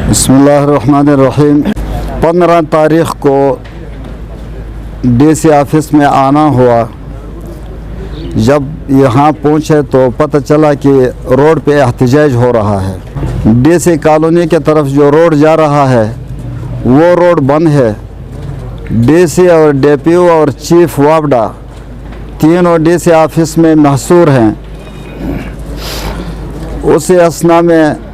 बिस्मिल्लाहिर्रहमानिर्रहीम। 15 तारीख़ को DC ऑफिस में आना हुआ। जब यहाँ पहुँचे तो पता चला कि रोड पे एहतजाज हो रहा है। DC कॉलोनी के तरफ जो रोड जा रहा है वो रोड बंद है। DC और DPO और चीफ वापडा तीनों DC ऑफिस में महसूर हैं। उसी असना में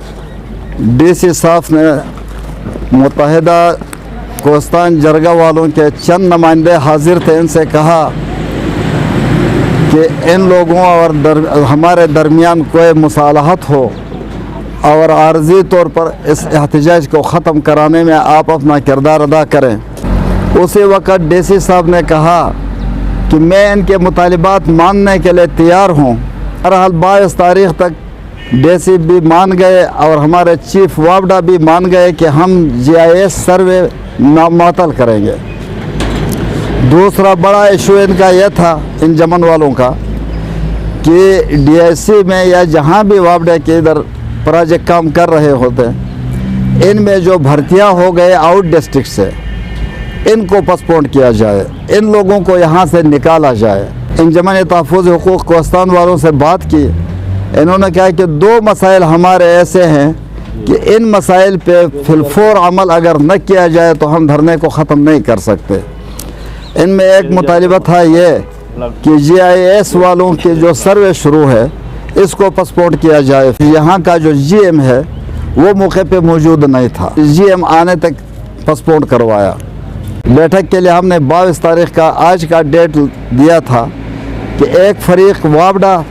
DC साहब ने मुत्तहिदा कोस्तान जरगा वालों के चंद नुमाइंदे हाजिर थे। इनसे कहा कि इन लोगों और हमारे दरमियान कोई मुसालहत हो और आर्जी तौर पर इस एहतजाज को ख़त्म कराने में आप अपना किरदार अदा करें। उसी वक़्त DC साहब ने कहा कि मैं इनके मुतालिबात मानने के लिए तैयार हूँ। बहरहाल 22 तारीख़ तक DC भी मान गए और हमारे चीफ वापडा भी मान गए कि हम GIS सर्वे नामअतल करेंगे। दूसरा बड़ा इशू इनका यह था, इन जमन वालों का, कि DIC में या जहाँ भी वापडा के इधर प्रोजेक्ट काम कर रहे होते, इनमें जो भर्तियाँ हो गए आउट डिस्ट्रिक्ट से, इनको पोस्टपोन किया जाए, इन लोगों को यहाँ से निकाला जाए। इन जमन तहफ़्फ़ुज़ हुकूक़ कोस्तान वालों से बात की। इन्होंने कहा कि 2 मसाइल हमारे ऐसे हैं कि इन मसाइल पे फिलफोर अमल अगर न किया जाए तो हम धरने को ख़त्म नहीं कर सकते। इनमें एक मुतालिबा था ये कि GIS वालों के जो सर्वे शुरू है इसको पोस्टपोन किया जाए। यहाँ का जो GM है वो मौके पे मौजूद नहीं था, GM आने तक पोस्टपोन करवाया। बैठक के लिए हमने 22 तारीख़ का आज का डेट दिया था कि एक फ़रीक़ वापडा,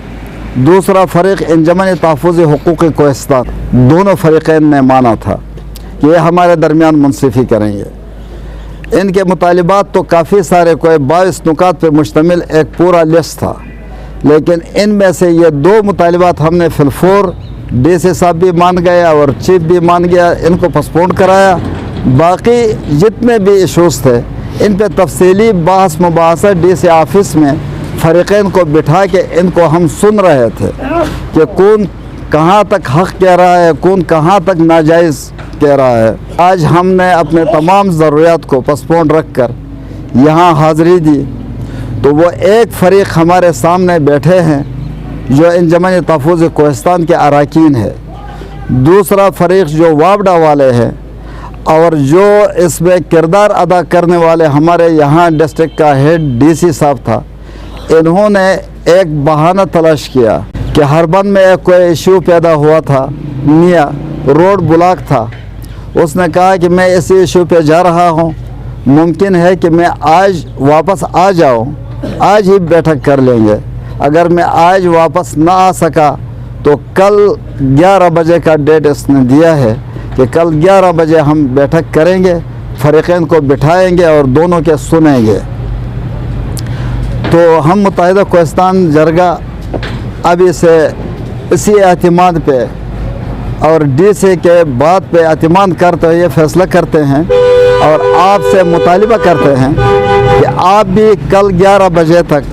दूसरा फ़रीक़ इंजमन तहफ़्फ़ुज़ हुकूक़ कोस्तान, दोनों फ़रीक़ैन ने माना था कि ये हमारे दरमियान मुनसिफ़ी करेंगे। इनके मुतालिबात तो काफ़ी सारे, कोई 22 नुकात पर मुश्तमिल एक पूरा लिस्ट था, लेकिन इनमें से ये 2 मुतालिबात हमने फिलफोर DC साहब भी मान गया और चीफ भी मान गया, इनको पोस्टपोन कराया। बाकी जितने भी इशूज़ थे इन पर तफसीली बहस मुबाहसा DC ऑफिस में फ़रीक़ैन को बिठा के इनको हम सुन रहे थे कि कौन कहाँ तक हक़ कह रहा है, कौन कहाँ तक नाजायज़ कह रहा है। आज हमने अपने तमाम ज़रूरियात को पोस्टपोन रख कर यहाँ हाज़िरी दी तो वो एक फ़रीक़ हमारे सामने बैठे हैं जो इंजमन तहफ़्फ़ुज़ कोस्तान के अरकान है, दूसरा फ़रीक़ जो वापडा वाले हैं और जो इसमें किरदार अदा करने वाले हमारे यहाँ डिस्ट्रिक्ट का हेड DC साहब था। इन्होंने एक बहाना तलाश किया कि हरबन में एक कोई इशू पैदा हुआ था, निया रोड ब्लॉक था। उसने कहा कि मैं इसी इशू पे जा रहा हूँ, मुमकिन है कि मैं आज वापस आ जाऊँ, आज ही बैठक कर लेंगे। अगर मैं आज वापस ना आ सका तो कल 11 बजे का डेट इसने दिया है कि कल 11 बजे हम बैठक करेंगे, फ़रीक़ैन को बिठाएंगे और दोनों के सुनेंगे। तो हम मुत्तहिदा कोस्तान जरगा अब इसी एतमाद पे और DC के बात पे एतमाद करते हुए ये फ़ैसला करते हैं और आपसे मुतालिबा करते हैं कि आप भी कल 11 बजे तक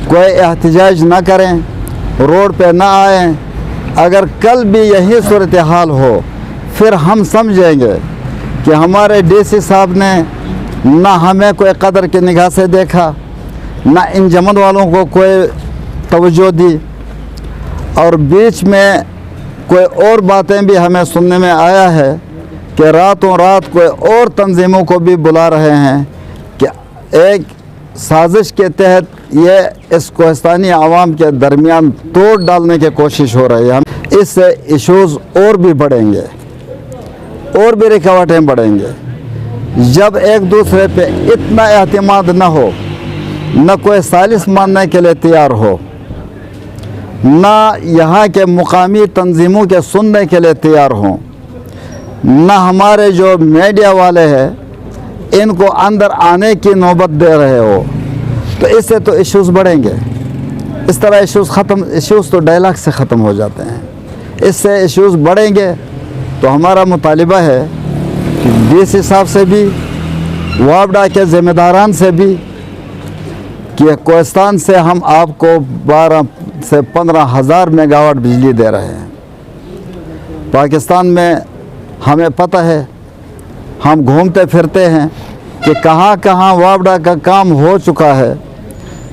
कोई एहतजाज ना करें, रोड पे ना आएँ। अगर कल भी यही सूरत हाल हो फिर हम समझेंगे कि हमारे DC साहब ने ना हमें कोई कदर की निगाह से देखा, ना इन जमन वालों को कोई तवज्जो दी, और बीच में कोई और बातें भी हमें सुनने में आया है कि रातों रात कोई और तंजीमों को भी बुला रहे हैं कि एक साजिश के तहत ये इस कोस्तानी आवाम के दरमियान तोड़ डालने की कोशिश हो रही है। इससे इशूज़ और भी बढ़ेंगे और भी रुकावटें बढ़ेंगे। जब एक दूसरे पे इतना एतमाद न हो, न कोई सालिस मानने के लिए तैयार हो, न यहाँ के मुकामी तंजीमों के सुनने के लिए तैयार हों, न हमारे जो मीडिया वाले हैं इनको अंदर आने की नौबत दे रहे हो, तो इससे तो इश्यूज़ बढ़ेंगे। इस तरह इश्यूज़ तो डायलॉग से ख़त्म हो जाते हैं, इससे इश्यूज़ बढ़ेंगे। तो हमारा मुतालिबा है कि DC साहब से भी, वापडा के ज़िम्मेदारान से भी, कि कोस्तान से हम आपको 12 से 15 हज़ार मेगावाट बिजली दे रहे हैं। पाकिस्तान में हमें पता है, हम घूमते फिरते हैं कि कहाँ कहाँ वापडा का काम हो चुका है।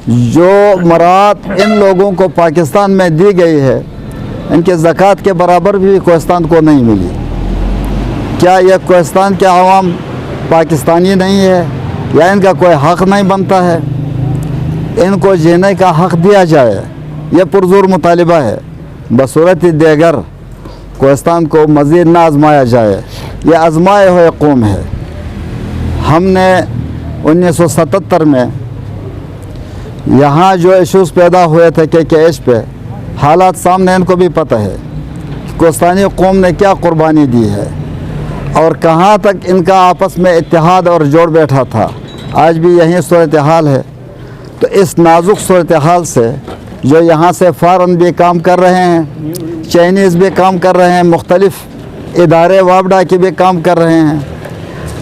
जो मराद इन लोगों को पाकिस्तान में दी गई है, इनके ज़कात के बराबर भी कोहिस्तान को नहीं मिली। क्या यह कोहिस्तान के आवाम पाकिस्तानी नहीं है या इनका कोई हक़ नहीं बनता है? इनको जीने का हक़ दिया जाए, यह पुरज़ोर मुतालिबा है। बसूरत देगर कोहिस्तान को मज़ीद ना आज़माया जाए, यह आज़माए हुए कौम है। हमने 1977 में यहाँ जो इशूज़ पैदा हुए थे KKH पे, हालात सामने इनको भी पता है कि कोहिस्तानी कौम ने क्या कुर्बानी दी है और कहाँ तक इनका आपस में इत्तेहाद और जोड़ बैठा था। आज भी यही सूरत हाल है। तो इस नाजुक सूरत हाल से जो यहाँ से फ़ॉरेन भी काम कर रहे हैं, चाइनीज़ भी काम कर रहे हैं, मुख्तलिफ़ इदारे वापडा के भी काम कर रहे हैं,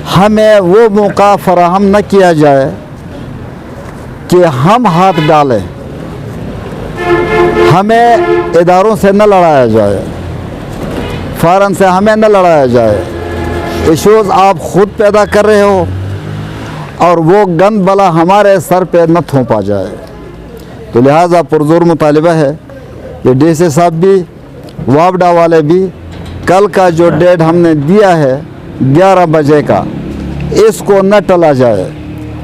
हमें वो मौका फराहम न किया जाए कि हम हाथ डालें। हमें इदारों से न लड़ाया जाए, फ़ॉरेन से हमें न लड़ाया जाए। इशूज़ आप ख़ुद पैदा कर रहे हो और वो गंद बला हमारे सर पे न थोपा जाए। तो लिहाजा पुरज़ोर मुतालिबा है कि DC साहब भी, वापडा वाले भी, कल का जो डेट हमने दिया है 11 बजे का, इसको न टला जाए।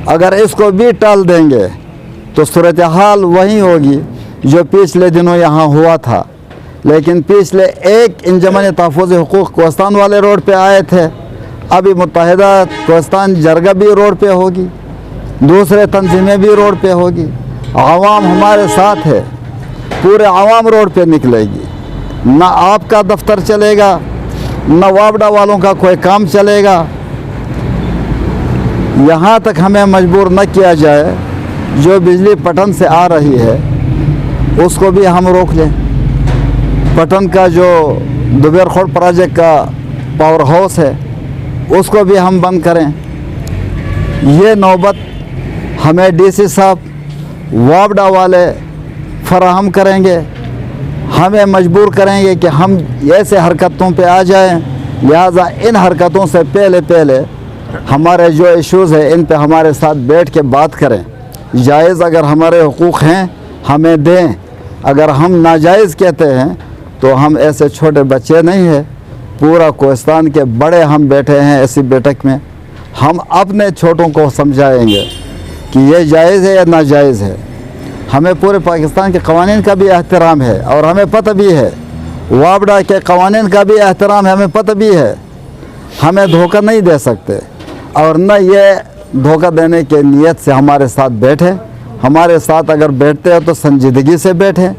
अगर इसको भी टाल देंगे तो सूरत हाल वही होगी जो पिछले दिनों यहाँ हुआ था। लेकिन पिछले एक इंजमन तहफ़्फ़ुज़ हुकूक़ कोहिस्तान वाले रोड पे आए थे, अभी मुत्तहिदा कोहिस्तान जरगा भी रोड पे होगी, दूसरे तंजीमें भी रोड पे होगी। आवाम हमारे साथ है, पूरे आवाम रोड पे निकलेगी। ना आपका दफ्तर चलेगा, ना वापडा वालों का कोई काम चलेगा। यहाँ तक हमें मजबूर न किया जाए, जो बिजली पटन से आ रही है उसको भी हम रोक लें। पटन का जो दुबेरखोड़ प्रोजेक्ट का पावर हाउस है उसको भी हम बंद करें। ये नौबत हमें DC साहब, वापडा वाले फराहम करेंगे, हमें मजबूर करेंगे कि हम ऐसे हरकतों पे आ जाएं। लिहाजा इन हरकतों से पहले हमारे जो इश्यूज़ हैं इन पे हमारे साथ बैठ के बात करें। जायज़ अगर हमारे हुकूक़ हैं हमें दें, अगर हम नाजायज़ कहते हैं तो हम ऐसे छोटे बच्चे नहीं हैं। पूरा कोहिस्तान के बड़े हम बैठे हैं ऐसी बैठक में, हम अपने छोटों को समझाएंगे कि ये जायज़ है या नाजायज़ है। हमें पूरे पाकिस्तान के क़वानीन का भी एहतराम है और हमें पता भी है, वापडा के क़वानीन का भी एहतराम है, हमें पता भी है। हमें धोखा नहीं दे सकते और न ये धोखा देने के नीयत से हमारे साथ बैठे। हमारे साथ अगर बैठते हैं तो संजीदगी से बैठें।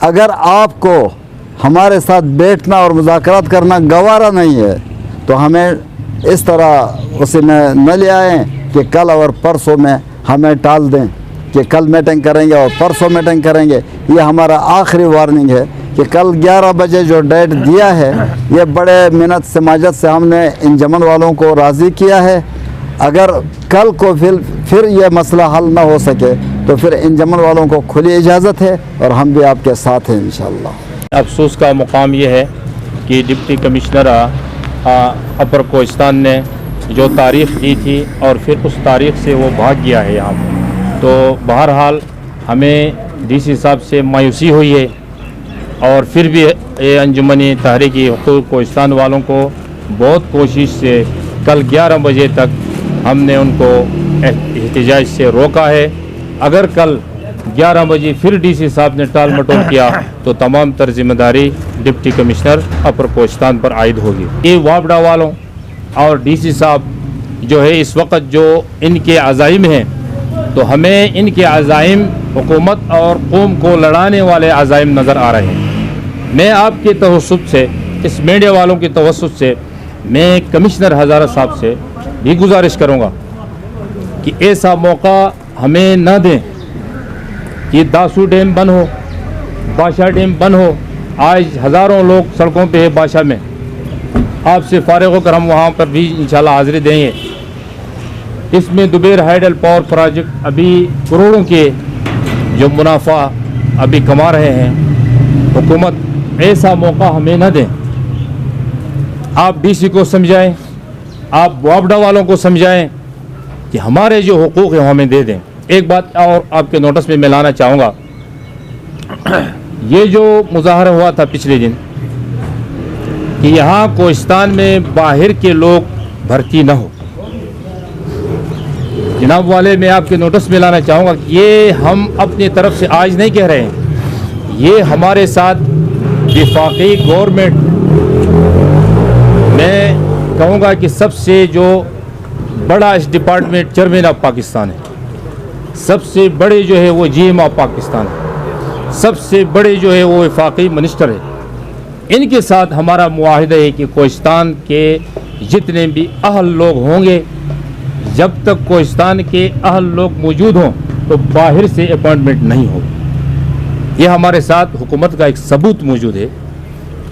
अगर आपको हमारे साथ बैठना और मुज़ाकरात करना गवारा नहीं है तो हमें इस तरह उसी में न ले आएँ कि कल और परसों में हमें टाल दें कि कल मीटिंग करेंगे और परसों मीटिंग करेंगे। ये हमारा आखिरी वार्निंग है कि कल 11 बजे जो डेट दिया है, ये बड़े मिन्नत समाजत से हमने इंजमन वालों को राज़ी किया है। अगर कल को फिर ये मसला हल ना हो सके तो फिर इंजमन वालों को खुली इजाज़त है और हम भी आपके साथ हैं इंशाअल्लाह। अफसोस का मुकाम ये है कि डिप्टी कमिश्नर अपर कोहिस्तान ने जो तारीख़ दी थी और फिर उस तारीख़ से वो भाग गया है यहाँ पर। तो बहरहाल हमें DC साहब से मायूसी हुई है और फिर भी ये अंजुमनी तहरीकी हुकूक़ कोहिस्तान वालों को बहुत कोशिश से कल 11 बजे तक हमने उनको एहतजाज से रोका है। अगर कल 11 बजे फिर DC साहब ने टाल मटोल किया तो तमाम तर जिम्मेदारी डिप्टी कमिश्नर अपर कोहिस्तान पर आयद होगी। ये वापडा वालों और DC साहब जो है इस वक्त जो इनके अज़ाइम हैं, तो हमें इनके अज़ाइम हुकूमत और कौम को लड़ाने वाले अज़ाइम नज़र आ रहे हैं। मैं आपके तवस्सुत से, इस मीडिया वालों के तवस्सुत से मैं कमिश्नर हज़ारा साहब से भी गुजारिश करूँगा कि ऐसा मौका हमें न दें कि दासू डैम बंद हो, बादशाह डैम बंद हो। आज हज़ारों लोग सड़कों पे है बादशाह में। आपसे फारिग होकर हम वहाँ पर भी इंशाल्लाह हाज़िरी देंगे। इसमें दुबेर हाइडल पावर प्रोजेक्ट अभी करोड़ों के जो मुनाफा अभी कमा रहे हैं। हुकूमत ऐसा मौका हमें न दें। آپ DC کو سمجھائیں, آپ وابڈا والوں کو سمجھائیں کہ ہمارے جو حقوق ہیں وہ ہمیں دے دیں. ایک بات اور آپ کے نوٹس میں لانا چاہوں گا, یہ جو مظاہرہ ہوا تھا پچھلے دن کہ یہاں کوہستان میں باہر کے لوگ بھرتی نہ ہو, جناب والے میں آپ کے نوٹس میں لانا چاہوں گا کہ یہ ہم اپنی طرف سے آج نہیں کہہ رہے ہیں, یہ ہمارے ساتھ وفاقی گورنمنٹ, میں کہوں گا کہ سب سے جو بڑا اس ڈپارٹمنٹ چیئرمین آف پاکستان ہے, سب سے بڑے جو ہے وہ GM آف پاکستان ہے, سب سے بڑے جو ہے وہ وفاقی منسٹر ہے, ان کے ساتھ ہمارا معاہدہ ہے کہ کوہستان کے جتنے بھی اہل لوگ ہوں گے, جب تک کوہستان کے اہل لوگ موجود ہوں تو باہر سے اپوائنٹمنٹ نہیں ہوگی. یہ ہمارے ساتھ حکومت کا ایک ثبوت موجود ہے.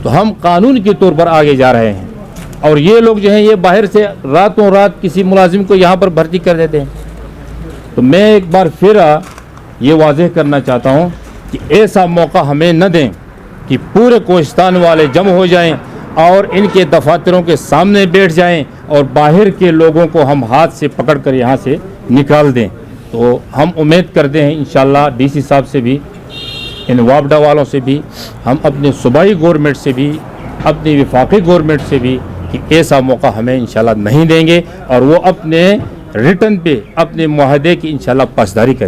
تو ہم قانون کے طور پر آگے جا رہے ہیں, اور یہ لوگ جو ہیں یہ باہر سے راتوں رات کسی ملازم کو یہاں پر بھرتی کر دیتے ہیں. تو میں ایک بار پھر یہ واضح کرنا چاہتا ہوں کہ ایسا موقع ہمیں نہ دیں کہ پورے کوہستان والے جمع ہو جائیں اور ان کے دفاتروں کے سامنے بیٹھ جائیں اور باہر کے لوگوں کو ہم ہاتھ سے پکڑ کر یہاں سے نکال دیں. تو ہم امید کرتے ہیں انشاءاللہ DC صاحب سے بھی, ان وابڈا والوں سے بھی, ہم اپنے صوبائی گورنمنٹ سے بھی, اپنی وفاقی گورنمنٹ سے بھی کہ ایسا موقع ہمیں انشاءاللہ نہیں دیں گے, اور وہ اپنے ریٹن پہ اپنے معاہدے کی انشاءاللہ پاسداری کریں.